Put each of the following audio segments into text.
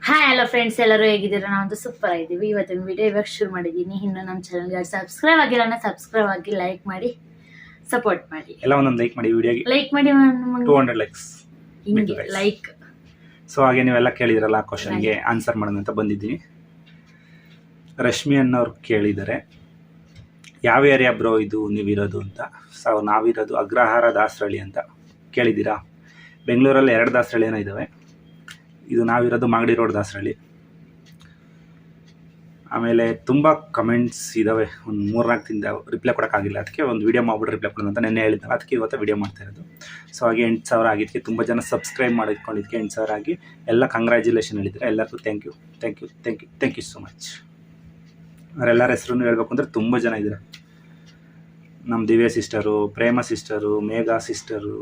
Hi hello friends, ಎಲ್ಲರೂ ಹೇಗಿದ್ದೀರಾ? ನಾವಂತೂ ಸೂಪರ್ ಆಗಿದ್ದೀವಿ. ಇವತ್ತಿನ ವಿಡಿಯೋ ಇವಾಗ ಶುರು ಮಾಡಿದ್ದೀನಿ. ಇನ್ನು ನಮ್ಮ ಚಾನಲ್ಗೆ ಸಬ್ಸ್ಕ್ರೈಬ್ ಆಗಿಲ್ಲ, ಸಬ್ಸ್ಕ್ರೈಬ್ ಆಗಿ ಲೈಕ್ ಮಾಡಿ ಸಪೋರ್ಟ್ ಮಾಡಿ. ಎಲ್ಲ ಒಂದೊಂದು ಲೈಕ್ ಮಾಡಿ, ವಿಡಿಯೋಗೆ ಲೈಕ್ ಮಾಡಿ 200 ಲೈಕ್ಸ್ ಹಿಂಗೆ ಲೈಕ್. ಸೊ ಹಾಗೆ ನೀವೆಲ್ಲ ಕೇಳಿದ್ರಲ್ಲ, ಆ ಕ್ವಶನ್ಗೆ ಆನ್ಸರ್ ಮಾಡೋಣ ಅಂತ ಬಂದಿದ್ದೀನಿ. ರಶ್ಮಿ ಅನ್ನೋರು ಕೇಳಿದ್ದಾರೆ, ಯಾವ ಏರಿಯಾ ಬ್ರೋ ಇದು ನೀವಿರೋದು ಅಂತ. ಸೊ ನಾವಿರೋದು ಅಗ್ರಹಾರ ದಾಸರಳ್ಳಿ ಅಂತ ಕೇಳಿದ್ದೀರಾ. ಬೆಂಗಳೂರಲ್ಲಿ 2 ದಾಸರಳ್ಳಿ ಏನೋ ಇದ್ದಾವೆ. ಇದು ನಾವಿರೋದು ಮಾಗಡಿ ರೋಡ್ ದಾಸರಳ್ಳಿ. ಆಮೇಲೆ ತುಂಬ ಕಮೆಂಟ್ಸ್ ಇದ್ದಾವೆ, ಒಂದು 3-4 ದಿನದ ರಿಪ್ಲೈ ಕೊಡೋಕ್ಕಾಗಿಲ್ಲ. ಅದಕ್ಕೆ ಒಂದು ವೀಡಿಯೋ ಮಾಡ್ಬಿಟ್ಟು ರಿಪ್ಲೈ ಕೊಡೋಣ ಅಂತ ನೆನ್ನೆ ಹೇಳಿದ್ನಲ್ಲ, ಅದಕ್ಕೆ ಇವತ್ತು ವೀಡಿಯೋ ಮಾಡ್ತಾ ಇರೋದು. ಸೊ ಹಾಗೆ 8,000 ಆಗಿದ್ದಕ್ಕೆ ತುಂಬ ಜನ ಸಬ್ಸ್ಕ್ರೈಬ್ ಮಾಡಿಟ್ಕೊಂಡಿದ್ದಕ್ಕೆ 8,000 ಆಗಿ ಎಲ್ಲ ಕಂಗ್ರ್ಯಾಚುಲೇಷನ್ ಹೇಳಿದ್ದಾರೆ. ಎಲ್ಲರಿಗೂ ಥ್ಯಾಂಕ್ ಯು ಸೋ ಮಚ್. ಅವರೆಲ್ಲರ ಹೆಸರು ಹೇಳ್ಬೇಕು ಅಂದರೆ ತುಂಬ ಜನ ಇದ್ದಾರೆ. ನಮ್ಮ Divya sister, Prema sister, Megha sister,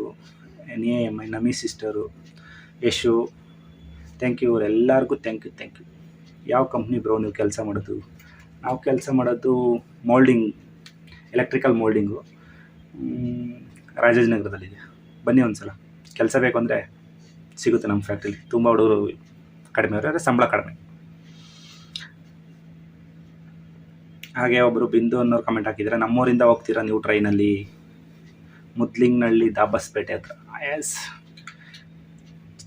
Nami sister, Yashu, thank you. ಅವರೆಲ್ಲರಿಗೂ ಥ್ಯಾಂಕ್ ಯು. ಯಾವ ಕಂಪ್ನಿ ಬ್ರೋ ನೀವು ಕೆಲಸ ಮಾಡೋದು? ನಾವು ಕೆಲಸ ಮಾಡೋದು ಮೋಲ್ಡಿಂಗ್, ಎಲೆಕ್ಟ್ರಿಕಲ್ ಮೋಲ್ಡಿಂಗು, ರಾಜಾಜಿನಗರದಲ್ಲಿದೆ. ಬನ್ನಿ ಒಂದು ಸಲ. ಕೆಲಸ ಬೇಕು ಅಂದರೆ ಸಿಗುತ್ತೆ ನಮ್ಮ ಫ್ಯಾಕ್ಟ್ರಿಲಿ. ತುಂಬ ಹುಡುಗರು ಕಡಿಮೆ ಅವರೇ, ಸಂಬಳ ಕಡಿಮೆ. ಹಾಗೆ ಒಬ್ಬರು ಬಿಂದು ಅನ್ನೋರು ಕಮೆಂಟ್ ಹಾಕಿದರೆ, ನಮ್ಮೂರಿಂದ ಹೋಗ್ತೀರಾ ನೀವು ಟ್ರೈನಲ್ಲಿ? ಮುದ್ಲಿಂಗ್ನಳ್ಳಿ ದಾಬಸ್ಪೇಟೆ ಹತ್ರ. ಎಸ್,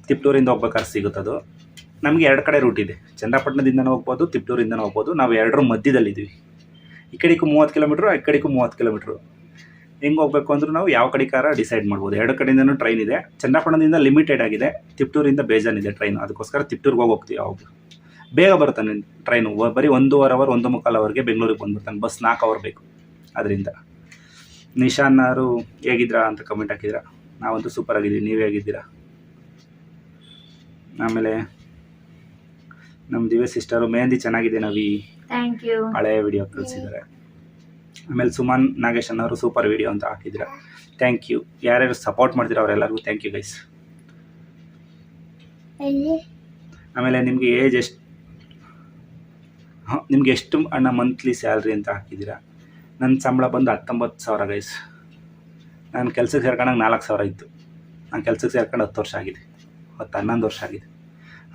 ತಿಪ್ಟೂರಿಂದ ಹೋಗ್ಬೇಕಾದ್ರೆ ಸಿಗುತ್ತದು. ನಮಗೆ 2 ಕಡೆ ರೂಟ್ ಇದೆ. ಚನ್ನಪಟ್ಟಣದಿಂದನೂ ಹೋಗ್ಬೋದು, ತಿಪ್ಟೂರಿಂದನೂ ಹೋಗ್ಬೋದು. ನಾವು 2 ಮಧ್ಯದಲ್ಲಿದ್ದೀವಿ. ಈ ಕಡೆಗೂ 30 ಕಿಲೋಮೀಟ್ರು, ಆ ಕಡೆಗೂ 30 ಕಿಲೋಮೀಟ್ರು. ಹೆಂಗೆ ಹೋಗ್ಬೇಕು ಅಂದ್ರೂ ನಾವು ಯಾವ ಕಡೆಗಾರ ಡಿಸೈಡ್ ಮಾಡ್ಬೋದು. 2 ಕಡೆಯಿಂದನೂ ಟ್ರೈನ್ ಇದೆ. ಚನ್ನಪಟ್ಟಣದಿಂದ ಲಿಮಿಟೆಡ್ ಆಗಿದೆ, ತಿಪ್ಟೂರಿಂದ ಬೇಜಾನಿದೆ ಟ್ರೈನು. ಅದಕ್ಕೋಸ್ಕರ ತಿಪ್ಟೂರ್ಗೆ ಹೋಗ್ತೀವಿ. ಯಾವಾಗ ಬೇಗ ಬರ್ತಾನೆ ಟ್ರೈನು, ಬರೀ 1.25 ಅವರ್ 1.25 ಅವರ್ಗೆ ಬೆಂಗಳೂರಿಗೆ ಬಂದುಬಿಡ್ತಾನೆ. ಬಸ್ 4 ಅವರ್ ಬೇಕು. ಅದರಿಂದ ನಿಶಾನ್ನವರು ಹೇಗಿದ್ದೀರಾ ಅಂತ ಕಮೆಂಟ್ ಹಾಕಿದ್ದೀರಾ. ನಾವಂತೂ ಸೂಪರ್ ಆಗಿದ್ದೀವಿ, ನೀವು ಹೇಗಿದ್ದೀರಾ? ಆಮೇಲೆ ನಮ್ಮ ದಿವ್ಯ ಸಿಸ್ಟರು, ಮೆಹಂದಿ ಚೆನ್ನಾಗಿದೆ ನವಿ, ಥ್ಯಾಂಕ್ ಯು. ಹಳೆಯ ವಿಡಿಯೋ ಕಳಿಸಿದ್ದಾರೆ. ಆಮೇಲೆ ಸುಮನ್ ನಾಗೇಶ್ ಅನ್ನೋರು ಸೂಪರ್ ವಿಡಿಯೋ ಅಂತ ಹಾಕಿದ್ದೀರಾ. Thank you. ಯಾರ್ಯಾರು ಸಪೋರ್ಟ್ ಮಾಡ್ತೀರಾ ಅವರೆಲ್ಲರಿಗೂ ಥ್ಯಾಂಕ್ ಯು ಗೈಸ್. ಆಮೇಲೆ ನಿಮಗೆ ಏಜ್ ಎಷ್ಟು, ನಿಮ್ಗೆ ಎಷ್ಟು ಅಣ್ಣ ಮಂತ್ಲಿ ಸ್ಯಾಲ್ರಿ ಅಂತ ಹಾಕಿದ್ದೀರಾ. ನನ್ನ ಸಂಬಳ ಬಂದು 19,000 ಗೈಸ್. ನಾನು ಕೆಲಸಕ್ಕೆ ಸೇರ್ಕೊಂಡಾಗ 4,000 ಇತ್ತು. ನಾನು ಕೆಲಸಕ್ಕೆ ಸೇರ್ಕೊಂಡು 10 ವರ್ಷ ಆಗಿದೆ, 11 ವರ್ಷ ಆಗಿದೆ.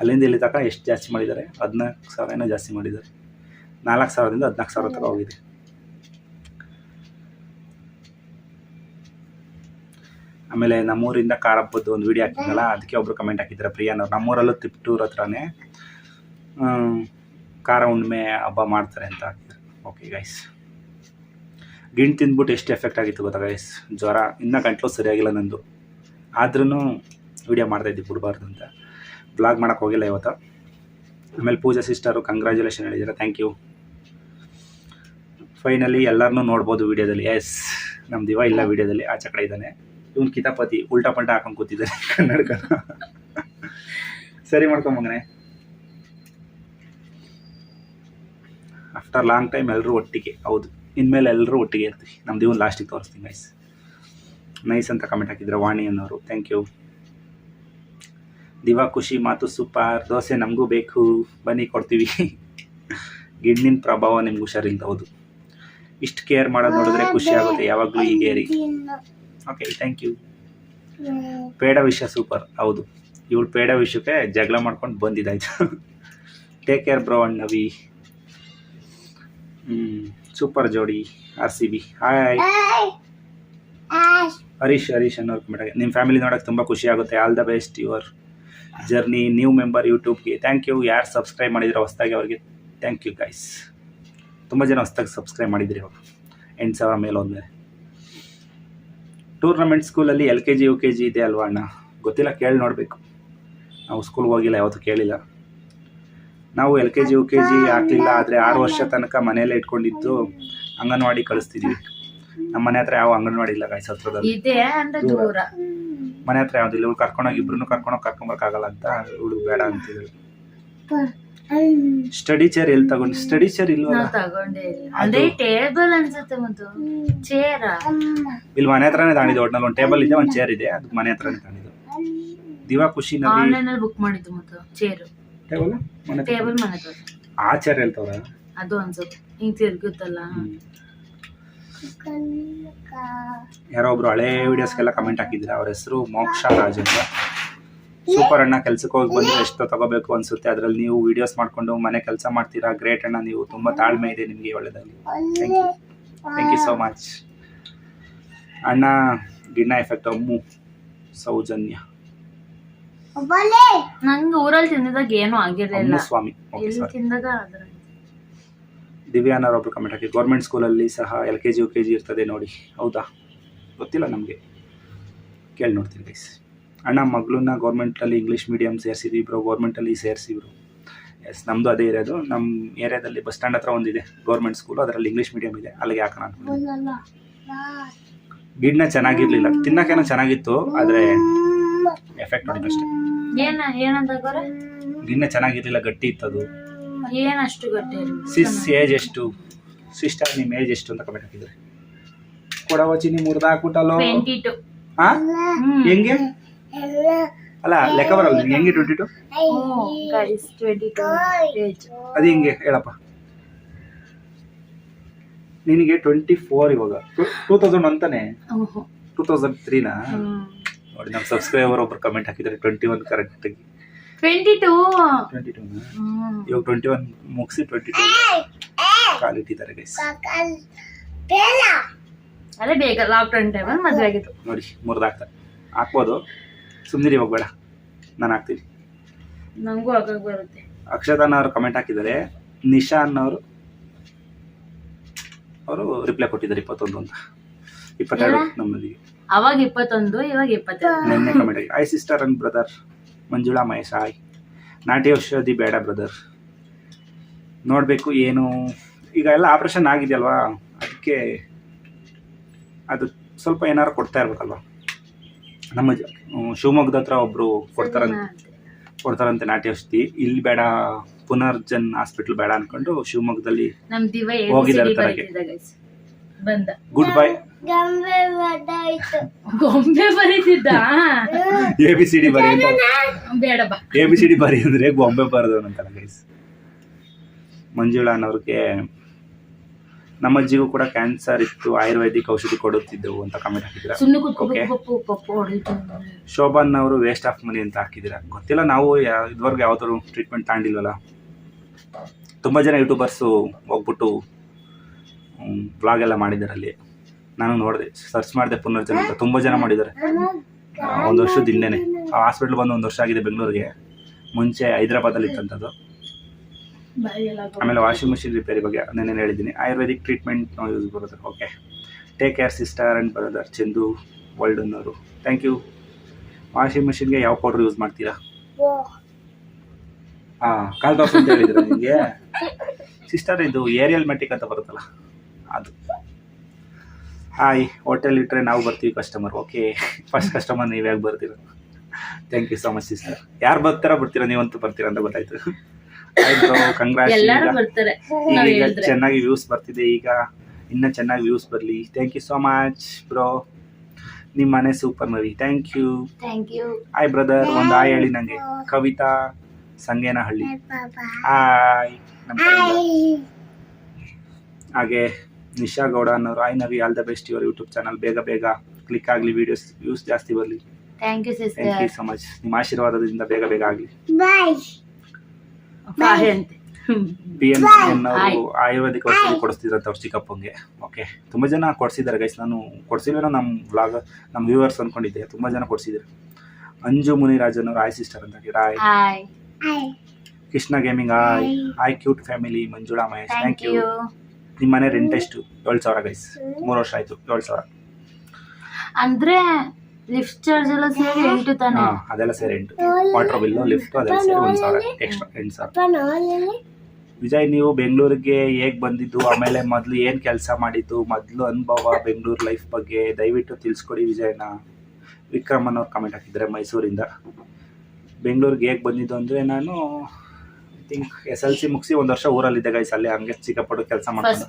ಅಲ್ಲಿಂದ ಇಲ್ಲಿ ತನಕ ಎಷ್ಟು ಜಾಸ್ತಿ ಮಾಡಿದ್ದಾರೆ? 14,000 ಏನೋ ಜಾಸ್ತಿ ಮಾಡಿದ್ದಾರೆ. 4,000ದಿಂದ 14,000 ತನಕ ಹೋಗಿದೆ. ಆಮೇಲೆ ನಮ್ಮೂರಿಂದ ಕಾರ ಹಬ್ಬದ್ದು ಒಂದು ವೀಡಿಯೋ ಹಾಕಿದ್ನಲ್ಲ, ಅದಕ್ಕೆ ಒಬ್ಬರು ಕಮೆಂಟ್ ಹಾಕಿದ್ದಾರೆ, ಪ್ರಿಯಾನವ್ರು. ನಮ್ಮೂರಲ್ಲೂ ತಿಪ್ಟೂರ್ ಹತ್ರನೇ ಖಾರ ಹುಣ್ಣಿಮೆ ಹಬ್ಬ ಮಾಡ್ತಾರೆ ಅಂತ ಹಾಕಿದ್ದಾರೆ. ಓಕೆ ಗೈಸ್, ಗಿಣ್ ತಿಂದ್ಬಿಟ್ಟು ಎಷ್ಟು ಎಫೆಕ್ಟ್ ಆಗಿತ್ತು ಗೊತ್ತಾ ಗೈಸ್? ಜ್ವರ, ಇನ್ನೂ ಗಂಟ್ಲು ಸರಿಯಾಗಿಲ್ಲ ನಂದು. ಆದ್ರೂ ವೀಡಿಯೋ ಮಾಡ್ತಾಯಿದ್ದೆ ಬಿಡಬಾರ್ದು ಅಂತ. ಬ್ಲಾಗ್ ಮಾಡೋಕ್ಕೆ ಹೋಗಿಲ್ಲ ಇವತ್ತು. ಆಮೇಲೆ ಪೂಜಾ ಸಿಸ್ಟರು ಕಂಗ್ರ್ಯಾಚುಲೇಷನ್ ಹೇಳಿದ್ದಾರೆ, ಥ್ಯಾಂಕ್ ಯು. ಫೈನಲಿ ಎಲ್ಲರನ್ನೂ ನೋಡ್ಬೋದು ವೀಡಿಯೋದಲ್ಲಿ. ಎಸ್, ನಮ್ಮ ದಿವ ಇಲ್ಲ ವೀಡಿಯೋದಲ್ಲಿ, ಆಚೆ ಕಡೆ ಇದ್ದಾನೆ. ಇವನು ಕಿತಾಪತಿ ಉಲ್ಟಾ ಪಲ್ಟಾ ಹಾಕೊಂಡು ಕೂತಿದ್ದಾರೆ ಕನ್ನಡಕ. ಸರಿ ಮಾಡ್ಕೊಂಬಂಗನೆ. ಆಫ್ಟರ್ ಲಾಂಗ್ ಟೈಮ್ ಎಲ್ಲರೂ ಒಟ್ಟಿಗೆ. ಹೌದು, ಇನ್ಮೇಲೆ ಎಲ್ಲರೂ ಒಟ್ಟಿಗೆ ಇರ್ತೀವಿ. ನಮ್ಮ ದಿವನ್ ಲಾಸ್ಟಿಗೆ ತೋರಿಸ್ತೀನಿ ಗೈಸ್. ನೈಸ್ ಅಂತ ಕಮೆಂಟ್ ಹಾಕಿದ್ರೆ ವಾಣಿ ಅನ್ನೋರು, ಥ್ಯಾಂಕ್ ಯು. ದಿವಾ ಖುಷಿ ಮಾತು ಸೂಪರ್. ದೋಸೆ ನಮಗೂ ಬೇಕು, ಬನ್ನಿ ಕೊಡ್ತೀವಿ. ಗಿಣ್ಣಿನ ಪ್ರಭಾವ ನಿಮ್ಗೆ ಹುಷಾರಿಲ್ಲ. ಹೌದು, ಇಷ್ಟು ಕೇರ್ ಮಾಡೋದು ನೋಡಿದ್ರೆ ಖುಷಿ ಆಗುತ್ತೆ. ಯಾವಾಗಲೂ ಹೀಗೆ ರೀ. Okay, thank you. ಪೇಡ ವಿಷಯ ಸೂಪರ್. ಹೌದು, ಇವಳು ಪೇಡ ವಿಷಯಕ್ಕೆ ಜಗಳ ಮಾಡ್ಕೊಂಡು ಬಂದಿದ್ದಾಯ್ತು. Take care bro and Navi. Super ಜೋಡಿ RCB. ಹಾಯ್ ಹರೀಶ್ ಅನ್ನೋರು ಕಮೆಂಟ್ ಆಗಿ, ನಿಮ್ಮ ಫ್ಯಾಮಿಲಿ ನೋಡೋಕ್ಕೆ ತುಂಬ ಖುಷಿ ಆಗುತ್ತೆ. All the best your journey. New member ಯೂಟ್ಯೂಬ್ಗೆ ಥ್ಯಾಂಕ್ ಯು. ಯಾರು ಸಬ್ಸ್ಕ್ರೈಬ್ ಮಾಡಿದ್ರೆ ಹೊಸ್ದಾಗಿ ಅವ್ರಿಗೆ ಥ್ಯಾಂಕ್ ಯು ಗೈಸ್. ತುಂಬ ಜನ ಹೊಸ್ದಾಗಿ ಸಬ್ಸ್ಕ್ರೈಬ್ ಮಾಡಿದ್ರಿ ಅವರು, 8,000 ಮೇಲೆ ಹೋದ್ಮೇಲೆ. ಟೂರ್ನಮೆಂಟ್ ಸ್ಕೂಲಲ್ಲಿ LKG UKG ಇದೆ ಅಲ್ವಾ ಅಣ್ಣ? ಗೊತ್ತಿಲ್ಲ, ಕೇಳಿ ನೋಡಬೇಕು. ನಾವು ಸ್ಕೂಲ್ಗೆ ಹೋಗಿಲ್ಲ, ಯಾವತ್ತೂ ಕೇಳಿಲ್ಲ. ನಾವು LKG UKG ಹಾಕಲಿಲ್ಲ, ಆದರೆ 6 ವರ್ಷ ತನಕ ಮನೆಯಲ್ಲೇ ಇಟ್ಕೊಂಡಿದ್ದು ಅಂಗನವಾಡಿ ಕಳಿಸ್ತಿದ್ವಿ. ನಮ್ಮ ಮನೆ ಹತ್ರ ಯಾವ ಅಂಗನವಾಡಿ ಇಲ್ಲ ಗೈಸ್, ಹತ್ರದಲ್ಲಿ ಮನೆ ಹತ್ರ ಯಾವುದಿಲ್ಲ. ಇವಳು ಕರ್ಕೊಂಡೋಗಿ ಇಬ್ರು ಕರ್ಕೊಂಬರ್ಕಾಗಲ್ಲ ಅಂತ ಇವಳು ಬೇಡ ಅಂತಿದ್ರು. ಸ್ಟಡಿ ಚೇರ್ ಎಲ್ಲಿ ತಗೊಂಡು? ಸ್ಟಡಿ ಚೇರ್ ಇಲ್ವಲ್ಲ, ಇಲ್ಲಿ ಮನೆ ಹತ್ರನೇ ತಾಣಿದ್ದು. ಒಟ್ನಲ್ಲಿ ಒಂದು ಟೇಬಲ್ ಇದೆ, ಒಂದು ಚೇರ್ ಇದೆ, ಅದು ಮನೆ ಹತ್ರನೇ ತಾಣಿದ್ದು. ದಿವಾ ಖುಷಿ ಬುಕ್ ಮಾಡಿದ್ದು ಮತ್ತೆ ಚೇರ್ ಟೇಬಲ್ ಆ ಚೇರ್ ಹೇಳ್ತವ್ರ ಅದು ಅನ್ಸುತ್ತೆ, ಹಿಂಗ್ ತಿರ್ಗುತ್ತಲ್ಲ. ಯಾರೋ ಒಬ್ರು ಹಳೆ ವಿಡಿಯೋಸ್ಗೆಲ್ಲ ಕಮೆಂಟ್ ಹಾಕಿದ್ರೆ, ಅವ್ರ ಹೆಸರು ಮೋಕ್ಷ ರಾಜ್ ಅಂತ. ಸೂಪರ್ ಅಣ್ಣ, ಕೆಲ್ಸಕ್ಕೆ ಹೋಗಿ ಬಂದರೆ ಎಷ್ಟು ತಗೋಬೇಕು ಅನಿಸುತ್ತೆ. ಅದರಲ್ಲಿ ನೀವು ವೀಡಿಯೋಸ್ ಮಾಡಿಕೊಂಡು ಮನೆ ಕೆಲಸ ಮಾಡ್ತೀರಾ. ಗ್ರೇಟ್ ಅಣ್ಣ, ನೀವು ತುಂಬ ತಾಳ್ಮೆ ಇದೆ ನಿಮಗೆ, ಒಳ್ಳೆಯದಾಗಲಿ. ಥ್ಯಾಂಕ್ ಯು ಸೋ ಮಚ್ ಅಣ್ಣ. ಗಿಣ್ಣ ಎಫೆಕ್ಟ್ ಅಮ್ಮು ಸೌಜನ್ಯ. ನಂಗೆ ಊರಲ್ಲಿ ತಿಂದಿದಾಗ ಏನೂ ಆಗಿರಲಿಲ್ಲ. ಸ್ವಾಮಿ ಇಲ್ಲಿ ತಿಂದಾಗ ದಿವ್ಯಾನವ್ರು ಒಬ್ರು ಕಮೆಂಟ್ ಹಾಕಿ, ಗೌರ್ಮೆಂಟ್ ಸ್ಕೂಲಲ್ಲಿ ಸಹ LKG UKG ಇರ್ತದೆ ನೋಡಿ. ಹೌದಾ, ಗೊತ್ತಿಲ್ಲ ನಮಗೆ, ಕೇಳಿ ನೋಡ್ತೀನಿ ಗೈಸ್. ಅಣ್ಣ, ಮಗಳನ್ನ ಗೌರ್ಮೆಂಟಲ್ಲಿ ಇಂಗ್ಲೀಷ್ ಮೀಡಿಯಮ್ ಸೇರಿಸಿದ್ವಿ ಬ್ರೋ, ಗೌರ್ಮೆಂಟಲ್ಲಿ ಸೇರಿಸಿದ್ರು. ಎಸ್, ನಮ್ಮದು ಅದೇ ಇರೋದು. ನಮ್ಮ ಏರಿಯಾದಲ್ಲಿ ಬಸ್ ಸ್ಟ್ಯಾಂಡ್ ಹತ್ರ ಒಂದಿದೆ ಗೌರ್ಮೆಂಟ್ ಸ್ಕೂಲು, ಅದರಲ್ಲಿ ಇಂಗ್ಲೀಷ್ ಮೀಡಿಯಮ್ ಇದೆ, ಅಲ್ಲಿಗೆ ಹಾಕೋಣ ಅಂತ. ಗಿಡ್ನ ಚೆನ್ನಾಗಿರ್ಲಿಲ್ಲ, ತಿನ್ನೋಕೇನೋ ಚೆನ್ನಾಗಿತ್ತು, ಆದರೆ ಎಫೆಕ್ಟ್ ನೋಡಿದ್ದು ಅಷ್ಟೇ. ಏನಂತ ಗಿನ್ನ ಚೆನ್ನಾಗಿರ್ಲಿಲ್ಲ, ಗಟ್ಟಿ ಇತ್ತದು. ಏನಷ್ಟು ಗಟ್ಟಿ ಸಿಸ್ ಏಜ್ ಎಷ್ಟು? ಸಿಸ್ಟರ್ ನಿಮ್ಮ ಏಜ್ ಎಷ್ಟು ಅಂತ ಕಮೆಂಟ್ ಹಾಕಿದ್ರೆ. ಕೊಡವ ಚಿನ್ನಿ ಮುರ್ದ ಹಾಕ್ಬಿಟ್ಟಲ್ಲೋ. 22. ಹೆಂಗೆ? ಅಲ್ಲ ಲೆಕ್ಕ ಬರಲ್ಲ ನಿಂಗೆ, ಹೆಂಗೆ 22? Guys 22 age. ಅದು ಹೆಂಗೆ ಹೇಳಪ್ಪ? ನಿನಗೆ 24 ಇವಾಗ. 2000 ಅಂತಾನೆ. 2003ನಾ? ನೋಡಿ, ನಮ್ಮ ಸಬ್ಸ್ಕ್ರೈಬರ್ ಒಬ್ರು ಕಮೆಂಟ್ ಹಾಕಿದ್ದಾರೆ 21 ಕರೆಕ್ಟ್ ಆಗಿ. 22 ಇವಾಗ 21 ಮುಗಿಸಿ 22 ಕಾಲಿಟ್ಟಿದ್ದಾರೆ ಗೈಸ್. ಅದೇ ಬೇಗ ಲಾಕ್ಡೌನ್ ಟೈಮಲ್ಲಿ ಮದುವೆ ಆಗಿತ್ತು ನೋಡಿ. ಹಾಕ್ಬೋದು, ಸುಮ್ಮನಿರಿ, ಇವಾಗ ಬೇಡ, ನಾನು ಹಾಕ್ತೀನಿ. ನನಗೂ ಹಾಕಕ್ಕೆ ಬರುತ್ತೆ. ಅಕ್ಷತಾನ್ ಅವರು ಕಮೆಂಟ್ ಹಾಕಿದ್ದಾರೆ. ನಿಶಾ ಅನ್ನೋರು ಅವರು ರಿಪ್ಲೈ ಕೊಟ್ಟಿದ್ದಾರೆ 21 ಅಂತ. 22 ನಮ್ಮದಿಗೆ. ಅವಾಗ 21, ಇವಾಗ 22. ನೆನ್ನೆ ಕಮೆಂಟ್ ಆಗಿ, I sister and brother Manjula Mahesh. ಆಯ್ ನಾಟಿ ಔಷಧಿ ಬೇಡ ಬ್ರದರ್, ನೋಡಬೇಕು ಏನು. ಈಗ ಎಲ್ಲ ಆಪ್ರೇಷನ್ ಆಗಿದೆಯಲ್ವಾ, ಅದಕ್ಕೆ ಅದು ಸ್ವಲ್ಪ ಏನಾರು ಕೊಡ್ತಾ ಇರ್ಬೇಕಲ್ವ. ನಮ್ಮ ಶಿವಮೊಗ್ಗದ ಹತ್ರ ಒಬ್ಬರು ಕೊಡ್ತಾರಂತೆ ನಾಟಿ ಔಷಧಿ. ಇಲ್ಲಿ ಬೇಡ, ಪುನರ್ಜನ್ ಹಾಸ್ಪಿಟ್ಲ್ ಬೇಡ ಅನ್ಕೊಂಡು ಶಿವಮೊಗ್ಗದಲ್ಲಿ ಹೋಗಿದ್ದಾರೆ ತರಕ್ಕೆ. Good bye. ಗೊಂಬೆ ಬರೀತಿದ್ದ ABCD ಬರಿ ಅಂತ. ಬೇಡ ಬಾ, ABCD ಬರಿ ಅಂದ್ರೆ ಗೊಂಬೆ ಬರೆದವನಂತಲ್ಲ ಗೈಸ್. ಮಂಜುಳಾ ಅನ್ನೋರಿಗೆ, ನಮ್ಮ ಅಜ್ಜಿಗೂ ಕೂಡ ಕ್ಯಾನ್ಸರ್ ಇತ್ತು, ಆಯುರ್ವೇದಿಕ್ ಔಷಧಿ ಕೊಡುತ್ತಿದ್ದೆವು ಅಂತ ಕಮೆಂಟ್ ಹಾಕಿದ್ರ. ಶೋಭನ್ ಅವರು ವೇಸ್ಟ್ ಆಫ್ ಮನಿ ಅಂತ ಹಾಕಿದಿರ. ಗೊತ್ತಿಲ್ಲ, ನಾವು ಇದುವರೆಗೂ ಯಾವ್ದಾದ್ರು ಟ್ರೀಟ್ಮೆಂಟ್ ತಗೊಂಡಿಲ್ವಲ್ಲ. ತುಂಬ ಜನ ಯೂಟ್ಯೂಬರ್ಸು ಹೋಗ್ಬಿಟ್ಟು ವ್ಲಾಗ್ ಎಲ್ಲ ಮಾಡಿದ್ದಾರೆ ಅಲ್ಲಿ. ನಾನು ನೋಡಿದೆ, ಸರ್ಚ್ ಮಾಡಿದೆ ಪುನರ್ಜನ್ ಅಂತ. ತುಂಬ ಜನ ಮಾಡಿದ್ದಾರೆ. 1 ವರ್ಷದ ಹಿಂದೆನೆ ಆ ಹಾಸ್ಪಿಟ್ಲ್ ಬಂದು 1 ವರ್ಷ ಆಗಿದೆ ಬೆಂಗಳೂರಿಗೆ. ಮುಂಚೆ ಹೈದರಾಬಾದಲ್ಲಿ ಇತ್ತಂಥದ್ದು. ಆಮೇಲೆ ವಾಷಿಂಗ್ ಮಿಷಿನ್ ರಿಪೇರಿ ಬಗ್ಗೆ ನೆನ್ನೆ ಹೇಳಿದ್ದೀನಿ. ಆಯುರ್ವೇದಿಕ್ ಟ್ರೀಟ್ಮೆಂಟ್ ನಾವು ಯೂಸ್ ಬರುತ್ತೆ. Okay, take care sister and brother. Chandu world ಅನ್ನೋರು, ಥ್ಯಾಂಕ್ ಯು. ವಾಷಿಂಗ್ ಮಿಷಿನ್ಗೆ ಯಾವ ಪೌಡ್ರ್ ಯೂಸ್ ಮಾಡ್ತೀರಾ? ಕಾಲ್ ದೋಸೆ ಅಂತ ಹೇಳಿದ್ರೆ ನಿಮಗೆ ಸಿಸ್ಟರ್, ಇದು ಏರಿಯಲ್ ಮೆಟಿಕ್ ಅಂತ ಬರುತ್ತಲ್ಲ ಅದು. ಹಾಯ್, ಹೋಟೆಲ್ ಇಟ್ಟರೆ ನಾವು ಬರ್ತೀವಿ ಕಸ್ಟಮರ್. ಓಕೆ, ಫಸ್ಟ್ ಕಸ್ಟಮರ್ ನೀವು ಯಾಕೆ ಬರ್ತೀರ? Thank you so much sister. ಯಾರು ಬರ್ತೀರಾ ನೀವಂತೂ ಬರ್ತೀರಾ ಅಂತ ಗೊತ್ತಾಯ್ತು. ಆಯ್ತು, ಕಂಗ್ರಾಟ್ಸ್. ಈಗ ಚೆನ್ನಾಗಿ ವ್ಯೂಸ್ ಬರ್ತಿದೆ, ಈಗ ಇನ್ನೂ ಚೆನ್ನಾಗಿ ವ್ಯೂಸ್ ಬರಲಿ. Thank you so much bro, ನಿಮ್ಮ ಮನೆ ಸೂಪರ್ ಮರಿ. Thank you. ಹಾಯ್ ಬ್ರದರ್, ಒಂದು ಹಾಯ್ ಹೇಳಿ ನನಗೆ. ಕವಿತಾ ಸಂಗೇನಹಳ್ಳಿ, ಹಾಯ್ ನಮ್ಮ ಹಾಗೆ ನಿಶಾ ಗೌಡ ಅನ್ನೋರು, hi Navi, all the best your YouTube channel. ಬೇಗ ಕ್ಲಿಕ್ ಆಗಲಿ, ವಿಡಿಯೋಸ್ ವ್ಯೂಸ್ ಜಾಸ್ತಿ ಬರಲಿ. Thank you so much. ನಿಮ್ಮ ಆಶೀರ್ವಾದದಿಂದ ಬೇಗ ಆಗಲಿ. PN ಅವರು ಆಯುರ್ವೇದಿಕ್ ಔಷಧಿ ಕೊಡಿಸ್ತಿದ್ರಂತ ಅವ್ರ ಚಿಕ್ಕಪ್ಪಂಗೆ. ಓಕೆ, ತುಂಬ ಜನ ಕೊಡಿಸಿದ್ದಾರೆ ಗೈಸ್. ನಾನು ಕೊಡಿಸಿಲ್ವೇನೋ ನಮ್ಮ ವ್ಲಾಗ್, ನಮ್ಮ ವ್ಯೂವರ್ಸ್ ಅಂದ್ಕೊಂಡಿದ್ದೆ. ತುಂಬ ಜನ ಕೊಡಿಸಿದ್ದಾರೆ. ಅಂಜು ಮುನಿರಾಜನ್ ಅವರು ಹಾಯ್ ಸಿಸ್ಟರ್ ಅಂತ ಹಾಕಿದ್ದಾರೆ. Hi. Krishna gaming, hi cute family. Manjula Mahesh, thank you. ನಿಮ್ಮ ಮನೆ ರೆಂಟ್ ಎಷ್ಟು? 7,000 ಗೈಸ್. 3 ವರ್ಷ ಆಯ್ತು. 7,000 ಅಂದ್ರೆ ಲಿಫ್ಟ್ ಚಾರ್ಜ್ ಎಲ್ಲ ಸೇರಿ 8 ತಾನೆ? ಅದೆಲ್ಲ ಸೇರಿ 8. ವಾಟರ್ ಬಿಲ್, ಲಿಫ್ಟ್ ಅದೆಲ್ಲ ಸೇರಿ 1,000 ಎಕ್ಸ್ಟ್ರಾ, 8,000. ವಿಜಯ್, ನೀವು ಬೆಂಗಳೂರಿಗೆ ಹೇಗೆ ಬಂದಿದ್ದು, ಆಮೇಲೆ ಮೊದಲು ಏನು ಕೆಲಸ ಮಾಡಿದ್ದು, ಮೊದಲು ಅನುಭವ ಬೆಂಗಳೂರು ಲೈಫ್ ಬಗ್ಗೆ ದಯವಿಟ್ಟು ತಿಳಿಸ್ಕೊಡಿ ವಿಜಯನ. ವಿಕ್ರಮ್ ಅನ್ನೋರು ಕಮೆಂಟ್ ಹಾಕಿದ್ದಾರೆ ಮೈಸೂರಿಂದ. ಬೆಂಗಳೂರಿಗೆ ಹೇಗೆ ಬಂದಿದ್ದು ಅಂದರೆ, ನಾನು ಐ ಥಿಂಕ್ SLC ಮುಗಿಸಿ 1 ವರ್ಷ ಊರಲ್ಲಿದ್ದೆ ಗೈಸ್. ಅಲ್ಲಿ ಹಂಗೆ ಚಿಕ್ಕಪುಟ್ಟ ಕೆಲಸ ಮಾಡ್ಕೊಂಡು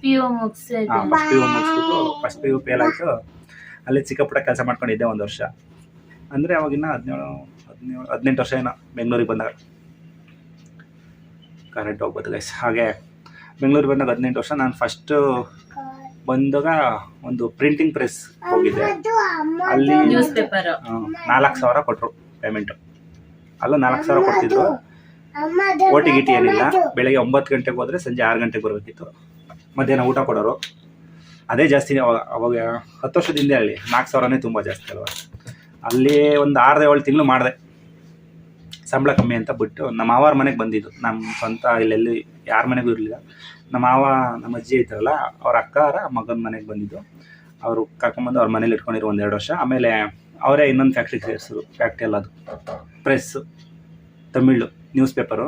ಫಸ್ಟ್ PU ಫೇಲ್ ಆಯಿತು. ಅಲ್ಲಿ ಚಿಕ್ಕಪುಟ್ಟ ಕೆಲಸ ಮಾಡ್ಕೊಂಡಿದ್ದೆ 1 ವರ್ಷ. ಅಂದರೆ ಅವಾಗಿನ್ನ 18 ವರ್ಷ ಏನೋ ಬೆಂಗಳೂರಿಗೆ ಬಂದಾಗ. ಕರೆಕ್ಟ್ ಹೋಗ್ಬೋದು ಗೈಸ್. ಹಾಗೆ ಬೆಂಗಳೂರಿಗೆ ಬಂದಾಗ 18 ವರ್ಷ. ನಾನು ಫಸ್ಟ್ ಬಂದಾಗ ಒಂದು ಪ್ರಿಂಟಿಂಗ್ ಪ್ರೆಸ್ ಹೋಗಿದ್ದೆ. ಅಲ್ಲಿ 4,000 ಕೊಟ್ಟರು ಪೇಮೆಂಟು. ಅಲ್ಲ 4,000 ಕೊಡ್ತಿದ್ರು. ಓಟಿ ಗಿಟಿ ಏನಿಲ್ಲ. ಬೆಳಗ್ಗೆ 9 ಗಂಟೆಗೆ ಹೋದರೆ ಸಂಜೆ 6 ಗಂಟೆಗೆ ಬರಬೇಕಿತ್ತು. ಮಧ್ಯಾಹ್ನ ಊಟ ಕೊಡೋರು. ಅದೇ ಜಾಸ್ತಿ. ಅವಾಗ 10 ವರ್ಷದಿಂದ ಹೇಳಿ 4,000ನೇ ತುಂಬ ಜಾಸ್ತಿ ಅಲ್ವ. ಅಲ್ಲಿ ಒಂದು 6-7 ತಿಂಗಳು ಮಾಡಿದೆ, ಸಂಬಳ ಕಮ್ಮಿ ಅಂತ ಬಿಟ್ಟು ನಮ್ಮ ಮಾವಾರ ಮನೆಗೆ ಬಂದಿದ್ದು. ನಮ್ಮ ಸ್ವಂತ ಇಲ್ಲೆಲ್ಲಿ ಯಾರ ಮನೆಗೂ ಇರಲಿಲ್ಲ. ನಮ್ಮ ಮಾವ ನಮ್ಮ ಅಜ್ಜಿ ಐತಾರಲ್ಲ, ಅವ್ರ ಅಕ್ಕಾರ ಮಗನ ಮನೆಗೆ ಬಂದಿದ್ದು. ಅವರು ಕರ್ಕೊಂಬಂದು ಅವ್ರ ಮನೇಲಿ ಇಟ್ಕೊಂಡಿರೋ 1-2 ವರ್ಷ. ಆಮೇಲೆ ಅವರೇ ಇನ್ನೊಂದು ಫ್ಯಾಕ್ಟ್ರಿಗೆ ಸೇರಿಸಿದ್ರು. ಫ್ಯಾಕ್ಟ್ರಿ ಅಲ್ಲ, ಅದು press, Tamil news paper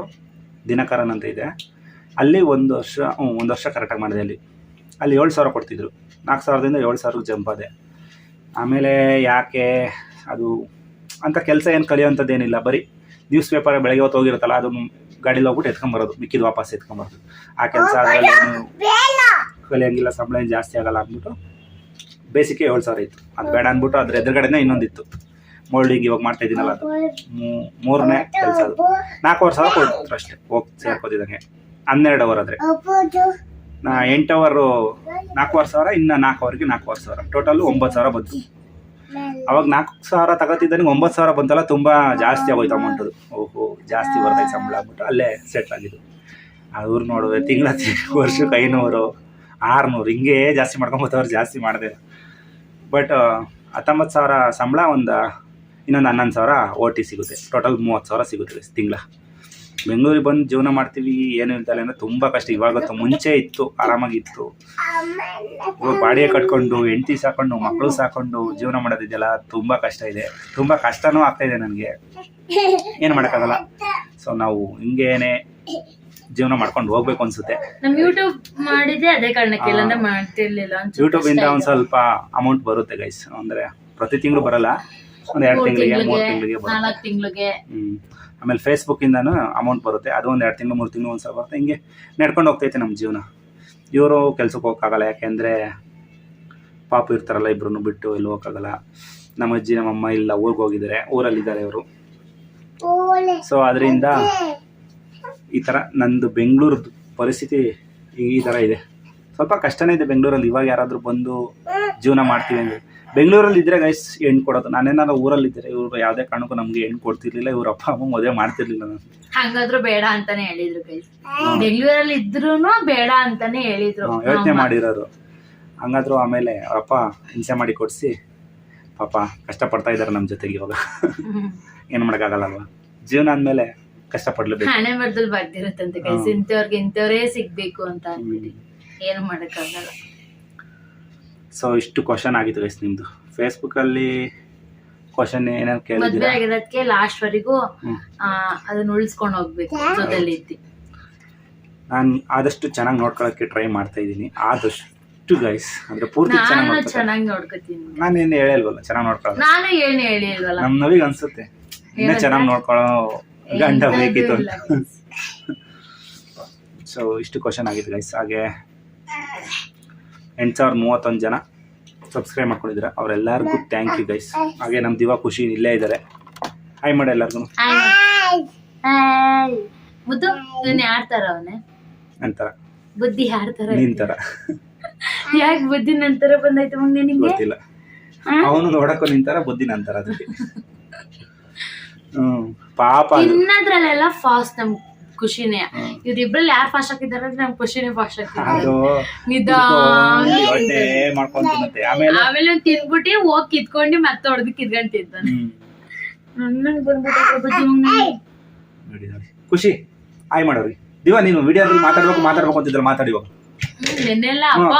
Dinakaran ಅಂತ ಇದೆ. ಅಲ್ಲಿ 1 ವರ್ಷ ಕರೆಕ್ಟಾಗಿ ಮಾಡಿದೆ. ಅಲ್ಲಿ 7,000 ಕೊಡ್ತಿದ್ರು. 4,000ದಿಂದ 7,000ಕ್ಕೆ ಜಂಪ್ ಆದೆ. ಆಮೇಲೆ ಯಾಕೆ ಅದು ಅಂತ ಕೆಲಸ ಏನು ಕಲಿಯೋಂಥದ್ದೇನಿಲ್ಲ. ಬರೀ ನ್ಯೂಸ್ ಪೇಪರ್ ಬೆಳಗ್ಗೆ ಹೊತ್ತು ಹೋಗಿರುತ್ತಲ್ಲ, ಅದನ್ನು ಗಾಡೀಲಿ ಹೋಗ್ಬಿಟ್ಟು ಎತ್ಕೊಂಬರೋದು, ಮಿಕ್ಕಿದ್ದು ವಾಪಸ್ ಎತ್ಕೊಂಬರೋದು. ಆ ಕೆಲಸ ಅದರಲ್ಲಿ ಕಲಿಯೋಂಗಿಲ್ಲ, ಸಂಬಳ ಏನು ಜಾಸ್ತಿ ಆಗಲ್ಲ ಅಂದ್ಬಿಟ್ಟು ಬೇಸಿಗೆ 7,000 ಇತ್ತು. ಅದು ಬೇಡ ಅಂದ್ಬಿಟ್ಟು ಅದ್ರ ಎದುರುಗಡೆನೇ ಇನ್ನೊಂದಿತ್ತು ಮೋಲ್ಡಿಂಗ್. ಇವಾಗ ಮಾಡ್ತಾ ಇದ್ದೀನಲ್ಲ, ಅದು 3ನೇ ಕೆಲಸ. ಅದು 4,000 ಕೊಡ್ತಾರೆ ಅಷ್ಟೇ ಹೋಗಿ ಸೇರ್ಕೋತಿದ್ದಂಗೆ. 12 ಅವರ್ ಆದರೆ 8 ಅವರು 4,000, ಇನ್ನು 4 ಅವರಿಗೆ 4,000, ಟೋಟಲ್ 9,000 ಬಂತು. ಅವಾಗ 4,000 ತಗೋತಿದ್ದಾನೆ, 9,000 ಬಂತಲ್ಲ, ತುಂಬ ಜಾಸ್ತಿ ಆಗೋಯ್ತು ಅಮೌಂಟದು. ಓಹೋ, ಜಾಸ್ತಿ ಬರ್ತೈತೆ ಸಂಬಳ ಅಂದ್ಬಿಟ್ಟು ಅಲ್ಲೇ ಸೆಟ್ಲ್ ಆಗಿದ್ದು. ಅವ್ರು ನೋಡಿದ್ರೆ ತಿಂಗಳ ವರ್ಷಕ್ಕೆ 500, 600 ಹಿಂಗೆ ಜಾಸ್ತಿ ಮಾಡ್ಕೊಂಬತ್ತವ್ರು. ಜಾಸ್ತಿ ಮಾಡಿದೆ. ಬಟ್ 19,000 ಸಂಬಳ, ಇನ್ನೊಂದು 11,000 OT ಸಿಗುತ್ತೆ. ಟೋಟಲ್ 30,000 ಸಿಗುತ್ತೆ ತಿಂಗಳ. ಬೆಂಗಳೂರಿಗೆ ಬಂದು ಜೀವನ ಮಾಡ್ತೀವಿ, ಏನು ಇಲ್ದಲ್ಲ ಅಂದರೆ ತುಂಬ ಕಷ್ಟ. ಇವಾಗಂತೂ ಮುಂಚೆ ಇತ್ತು, ಆರಾಮಾಗಿತ್ತು. ಇವಾಗ ಬಾಡಿಗೆ ಕಟ್ಕೊಂಡು, ಹೆಂಡತಿ ಸಾಕೊಂಡು, ಮಕ್ಕಳು ಸಾಕೊಂಡು ಜೀವನ ಮಾಡೋದಿದೆಯಲ್ಲ, ತುಂಬ ಕಷ್ಟ ಇದೆ. ತುಂಬ ಕಷ್ಟನೂ ಆಗ್ತಾಯಿದೆ ನನಗೆ, ಏನು ಮಾಡೋಕ್ಕಾಗಲ್ಲ. ಸೊ ನಾವು ಹಿಂಗೇನೆ ಜೀವನ ಮಾಡ್ಕೊಂಡು ಹೋಗ್ಬೇಕು ಅನ್ಸುತ್ತೆ. ನಮ್ಮ ಯೂಟ್ಯೂಬ್ ಮಾಡಿದೆ ಅದೇ ಕಾರಣಕ್ಕೆ, ಇಲ್ಲಾಂದ್ರೆ ಮಾಡ್ತಿರ್ಲಿಲ್ಲ. ಯೂಟ್ಯೂಬಿಂದ ಒಂದು ಸ್ವಲ್ಪ ಅಮೌಂಟ್ ಬರುತ್ತೆ ಗೈಸ್. ಅಂದರೆ ಪ್ರತಿ ತಿಂಗಳು ಬರಲ್ಲ, ಒಂದು 2 ತಿಂಗಳಿಗೆ 3 ತಿಂಗಳಿಗೆ ಬರುತ್ತೆ, 4 ತಿಂಗಳಿಗೆ. ಆಮೇಲೆ ಫೇಸ್ಬುಕ್ಕಿಂದನೂ ಅಮೌಂಟ್ ಬರುತ್ತೆ. ಅದು ಒಂದು 2 ತಿಂಗಳು 3 ತಿಂಗಳು ಒಂದು ಸಲ ಬರುತ್ತೆ. ಹಿಂಗೆ ನಡ್ಕೊಂಡು ಹೋಗ್ತೈತೆ ನಮ್ಮ ಜೀವನ. ಇವರು ಕೆಲ್ಸಕ್ಕೆ ಹೋಗೋಕ್ಕಾಗಲ್ಲ, ಯಾಕೆಂದರೆ ಪಾಪು ಇರ್ತಾರಲ್ಲ, ಇಬ್ಬರನ್ನು ಬಿಟ್ಟು ಎಲ್ಲಿ ಹೋಗೋಕ್ಕಾಗಲ್ಲ. ನಮ್ಮ ಅಜ್ಜಿ ನಮ್ಮಮ್ಮ ಇಲ್ಲ, ಊರಿಗೆ ಹೋಗಿದ್ದಾರೆ, ಊರಲ್ಲಿದ್ದಾರೆ ಇವರು. ಸೊ ಅದರಿಂದ ಈ ಥರ ನಂದು ಬೆಂಗಳೂರದ್ದು ಪರಿಸ್ಥಿತಿ ಈ ಥರ ಇದೆ. ಸ್ವಲ್ಪ ಕಷ್ಟನೇ ಇದೆ ಬೆಂಗಳೂರಲ್ಲಿ. ಇವಾಗ ಯಾರಾದರೂ ಬಂದು ಜೀವನ ಮಾಡ್ತೀವಿ ಅಂದರೆ, ಬೆಂಗಳೂರಲ್ಲಿ ಇದ್ದರೆ ಗೈಸ್ ಹೆಣ್ಣು ಕೊಡೋದು. ನಾನೇನಾದ್ರು ಊರಲ್ಲಿದ್ದರೆ ಇವರು ಯಾವುದೇ ಕಾರಣಕ್ಕೂ ನಮಗೆ ಹೆಣ್ಣು ಕೊಡ್ತಿರ್ಲಿಲ್ಲ. ಇವ್ರ ಅಪ್ಪ ಅಮ್ಮ ಮದುವೆ ಮಾಡ್ತಿರ್ಲಿಲ್ಲ. ನಾನು ಹಂಗಾದ್ರೂ ಬೇಡ ಅಂತಾನೆ ಹೇಳಿದ್ರು ಗೈಸ್. ಬೆಂಗಳೂರಲ್ಲಿ ಇದ್ರೂ ಬೇಡ ಅಂತಾನೆ ಹೇಳಿದ್ರು, ಯೋಚನೆ ಮಾಡಿರೋರು. ಹಂಗಾದ್ರು ಆಮೇಲೆ ಅವರಪ್ಪ ಹಿಂಸೆ ಮಾಡಿ ಕೊಡಿಸಿ ಪಾಪ ಕಷ್ಟಪಡ್ತಾ ಇದ್ದಾರೆ ನಮ್ಮ ಜೊತೆಗೆ. ಇವಾಗ ಏನು ಮಾಡೋಕ್ಕಾಗಲ್ಲಲ್ವ, ಜೀವನ ಅಂದಮೇಲೆ ಕಷ್ಟಪಡ್ಲೇಬೇಕು. ಹಣೆ ಬರದಲ್ಲಿ ಬರ್ದಿರುತ್ತಂತೆ ಗೈಸ್, ಇಂಥವ್ರಿಗೆ ಇಂಥವರೇ ಸಿಗ್ಬೇಕು ಅಂತ ಅಂದ್ಬಿಟ್ಟು ಏನು ಮಾಡೋಕ್ಕಾಗಲ್ಲ. ಸೊ ಇಷ್ಟು ಕ್ವಶನ್ ಆಗಿತ್ತು ಗೈಸ್ ನಿಮ್ದು. ಫೇಸ್ಬುಕ್ಕಲ್ಲಿ ಕ್ವಶನ್ ಏನೇನು ಮದುವೆ ಕೇಳಿದ್ರೆ ಆಗಿರೋದಕ್ಕೆ ಲಾಸ್ಟ್ ವರೆಗೂ ಅದನ್ನ ಉಳಿಸ್ಕೊಂಡು ಹೋಗ್ಬೇಕು ಜೊತೆಲಿ ಇದ್ದು. ನಾನು ಆದಷ್ಟು ಚೆನ್ನಾಗಿ ನೋಡ್ಕೊಳ್ಳೋಕ್ಕೆ ಟ್ರೈ ಮಾಡ್ತಾ ಇದ್ದೀನಿ. ಆದಷ್ಟು ಗೈಸ್, ಅಂದರೆ ಪೂರ್ತಿ ನಾನು ಚೆನ್ನಾಗಿ ನೋಡ್ಕೊತೀನಿ. ನಾನೇನು ಹೇಳಿಲ್ವಲ್ಲ ಚೆನ್ನಾಗಿ ನೋಡ್ಕೊಳ್ಳೋದು. ನಾನು ಏನು ಹೇಳಿಲ್ವಲ್ಲ. ನಮ್ಮ ನವಿಗೆ ಅನ್ಸುತ್ತೆ ಇನ್ನೂ ಚೆನ್ನಾಗಿ ನೋಡ್ಕೊಳ್ಳೋ ಗಂಡ ಬೇಕಿತ್ತು ಅಂತ. ಸೊ ಇಷ್ಟು ಕ್ವಶನ್ ಆಗಿತ್ತು ಗೈಸ್. ಹಾಗೆ 8,031 ಜನ ಸಬ್ಸ್ಕ್ರೈಬ್ ಮಾಡ್ಕೊಂಡಿದ್ದಾರೆ, ಅವರೆಲ್ಲರಿಗೂ ಥ್ಯಾಂಕ್ ಯು ಗೈಸ್. ಹಾಗೆ ನಮ್ಮ ದಿವಾ ಖುಷಿ ಇಲ್ಲೇ ಇದ್ದಾರೆ. ಹಾಯ್ ಮಾಡಿ ಎಲ್ಲರಿಗೂ. ಮುದ್ದು ನೀನು ಯಾರ್ತಾರ ಅವನೇ ನಂತರ ಬುದ್ಧಿ ಯಾರ್ತಾರ ನಿಂತರ ಯಾಕೆ ಬುದ್ಧಿ ನಂತರ ಬಂದಾಯ್ತು ಮಗ ನಿನಗೆ ಗೊತ್ತಿಲ್ಲ. ಅವನು ನೋಡಕ್ಕೂ ನಿಂತರ, ಬುದ್ಧಿ ನಂತರ. ಅದಕ್ಕೆ ಪಾಪ ಇನ್ನದ್ರಲ್ಲೆಲ್ಲ ಫಾಸ್ಟ್ ನಮ್ ಖುಷಿನೇ. ಇವ್ರಿಬ್ರಲ್ಲಿ ಯಾರು ಫಾಸ್ಟ್ ಆಗಿದ್ದಾರೆ ಅಂದ್ರೆ ನಮ್ ಖುಷಿನೇ ಫಾಸ್ಟ್ ಆಗ್ತಿದ್ದಾರೆ. ಆಮೇಲೆ ಒಂದ್ ತಿನ್ಬಿಟ್ಟು ಹೋಗಿ ಕಿತ್ಕೊಂಡು ಮತ್ತೆ ಹೊಡೆದು ಕಿತ್ಕೊಂಡ್ ತಿಂತಾನೆ. ನಂಗ್ ಬಂದ್ಬಿಟ್ಟು ಖುಷಿ ಆಯ್ ಮಾಡೋರಿ. ದಿವಾ ನೀನು ವಿಡಿಯೋದಲ್ಲಿ ಮಾತಾಡ್ಬೇಕು ಅಂತಿದ್ರೆ ಮಾತಾಡಿ. ನೆನ್ನೆಲ್ಲ ಅಪ್ಪ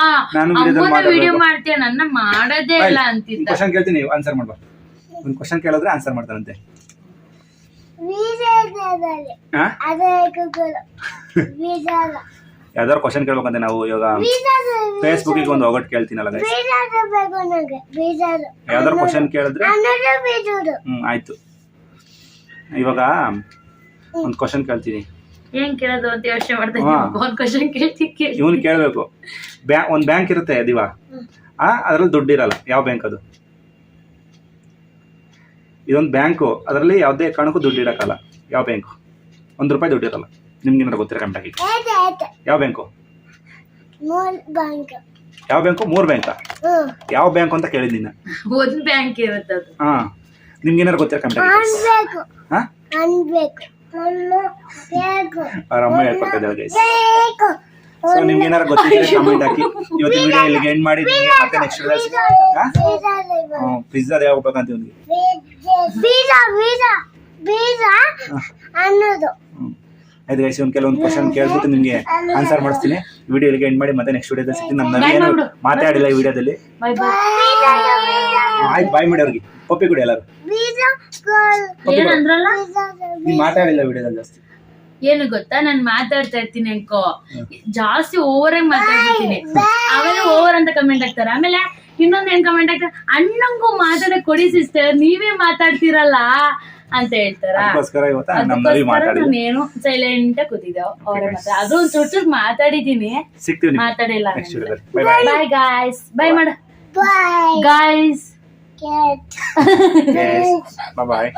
ವಿಡಿಯೋ ಮಾಡ್ತೀಯ, ನನ್ನ ಮಾಡೋದೇ ಇಲ್ಲ ಅಂತಿದ್ದ. ಕ್ವಶನ್ ಕೇಳ್ತೀನಿ, ಆನ್ಸರ್ ಮಾಡ್ಬಾ. ಒಂದು ಕ್ವಶನ್ ಕೇಳಿದ್ರೆ ಆನ್ಸರ್ ಮಾಡ್ತಾನಂತೆ. ಯಾವ್ದಾದ್ರು ಕ್ವಶನ್ ಕೇಳ್ಬೇಕಂತೆ ನಾವು. ಇವಾಗ ಫೇಸ್ಬುಕ್ಕಿಗೆ ಒಂದು ಒಗಟ್ ಕೇಳ್ತೀನಲ್ಲ ಗೈಸ್, ಯಾವ್ದಾದ್ರು ಕ್ವಶನ್ ಕೇಳಿದ್ರೆ ಆಯ್ತು. ಇವಾಗ ಒಂದು ಕ್ವಶನ್ ಕೇಳ್ತೀನಿ, ಏನ್ ಕೇಳೋದು ಅಂತ ಯೋಚನೆ ಮಾಡ್ತಾ ಇದ್ದೀನಿ. ಒಂದ್ ಕ್ವಶನ್ ಕೇಳ್ತೀನಿ, ಇವನು ಕೇಳಬೇಕು. ಒಂದು ಬ್ಯಾಂಕ್ ಇರುತ್ತೆ ದಿವಾ, ಅದ್ರಲ್ಲಿ ದುಡ್ಡಿರಲ್ಲ. ಯಾವ ಬ್ಯಾಂಕ್ ಅದು? ಇದೊಂದು ಬ್ಯಾಂಕು, ಅದರಲ್ಲಿ ಯಾವುದೇ ಕಾರಣಕ್ಕೂ ದುಡ್ಡು ಇಡಕ್ಕಲ್ಲ. ಯಾವ ಬ್ಯಾಂಕು? ₹1 ದುಡ್ಡಿರಲ್ಲ. ನಿಮ್ಗೆ ಏನಾರು ಗೊತ್ತಿರ ಕಂಟಾಗಿ ಯಾವ ಬ್ಯಾಂಕು? ಯಾವ ಬ್ಯಾಂಕು? 3 ಬ್ಯಾಂಕಾ? ಯಾವ ಬ್ಯಾಂಕ್ ಅಂತ ಕೇಳಿದ್ದೀನಿ. ಒಂದ್ ಬ್ಯಾಂಕ್ ಇರುತ್ತೆ. ನಿಮ್ಗೆ ಏನಾರು ಗೊತ್ತಿರ ಕಂಟಾಗಿ ಹಾ ಅನ್ಬೇಕು ಅವ್ರ ಅಮ್ಮ ಹೇಳ್ಕೊಡ್ತಾ ಇದ್ದಾಳೆ ಗೈಸ್. ಸೊ ನಿಮ್ಗೆ ಏನಾರು ಗೊತ್ತಿದ್ರೆ ಕಮೆಂಟ್ ಹಾಕಿ. ಇವತ್ತಿನ ವಿಡಿಯೋ ಇಲ್ಲಿಗೆ ಎಂಡ್ ಮಾಡಿ ನಿಮ್ಗೆ ಮತ್ತೆ ನೆಕ್ಸ್ಟ್ ಪಿಜ್ಜಾ ಹೋಗ್ಬೇಕಂತ ಇವ್ನಿಗೆ. ಅನ್ನೋದು ಆಯ್ತು ಗೈಸ್, ಒಂದು ಕೆಲವೊಂದು ಕ್ವಶನ್ ಕೇಳ್ಬಿಟ್ಟು ನಿಮ್ಗೆ ಆನ್ಸರ್ ಮಾಡಿಸ್ತೀನಿ. ವಿಡಿಯೋ ಇಲ್ಲಿಗೆ ಎಂಡ್ ಮಾಡಿ ಮತ್ತೆ ನೆಕ್ಸ್ಟ್ ವಿಡಿಯೋದಲ್ಲಿ ಸಿಗ್ತೀನಿ. ನಮ್ಮ ಏನು ಮಾತಾಡಿಲ್ಲ ಈ ವಿಡಿಯೋದಲ್ಲಿ. ಬಾಯ್ ಬಾಯ್. ಆಯ್ತು ಬಾಯ್ ಮಾಡಿ ಅವ್ರಿಗೆ. ಪಪ್ಪಿ ಕೊಡಿ ಎಲ್ಲರೂ. ಏನಂದ್ರಲ್ಲ ನೀವು ಮಾತಾಡಿಲ್ಲ ವಿಡಿಯೋದಲ್ಲಿ ಜಾಸ್ತಿ. ಏನು ಗೊತ್ತಾ, ನಾನ್ ಮಾತಾಡ್ತಾ ಇರ್ತೀನಿ ಅನ್ಕೋ, ಜಾಸ್ತಿ ಓವರ್ ಆಗಿ ಮಾತಾಡ್ತೀನಿ, ಆಮೇಲೆ ಓವರ್ ಅಂತ ಕಮೆಂಟ್ ಹಾಕ್ತಾರೆ. ಆಮೇಲೆ ಇನ್ನೊಂದ್ ಏನ್ ಕಮೆಂಟ್ ಹಾಕ್ತಾರೆ, ಅಣ್ಣಂಗೂ ಮಾತಾಡಕ್ ಕೊಡಿ ಸಿಸ್ಟರ್, ನೀವೇ ಮಾತಾಡ್ತಿರಲ್ಲ ಅಂತ ಹೇಳ್ತಾರ. ಅದಕ್ಕೋಸ್ಕರ ಇವತ್ತು ನಮ್ಮ ನವಿ ಮಾತಾಡಿಲ್ಲ. ನಾನು ಸೈಲೆಂಟ್ ಕೂತಿದ್ದೆ. ಅವ್ರ ಮಾತ್ರ ಅದು ಚೂರ್ ಮಾತಾಡಿದೀನಿ, ಸಿಗ್ತೀವಿ ಮಾತಾಡಿಲ್ಲ. ನೆಕ್ಸ್ಟ್ ವಿಡಿಯೋದಲ್ಲಿ. Bye bye. Bye guys. Bye ಮಾಡ bye guys. cat Yes. Bye bye.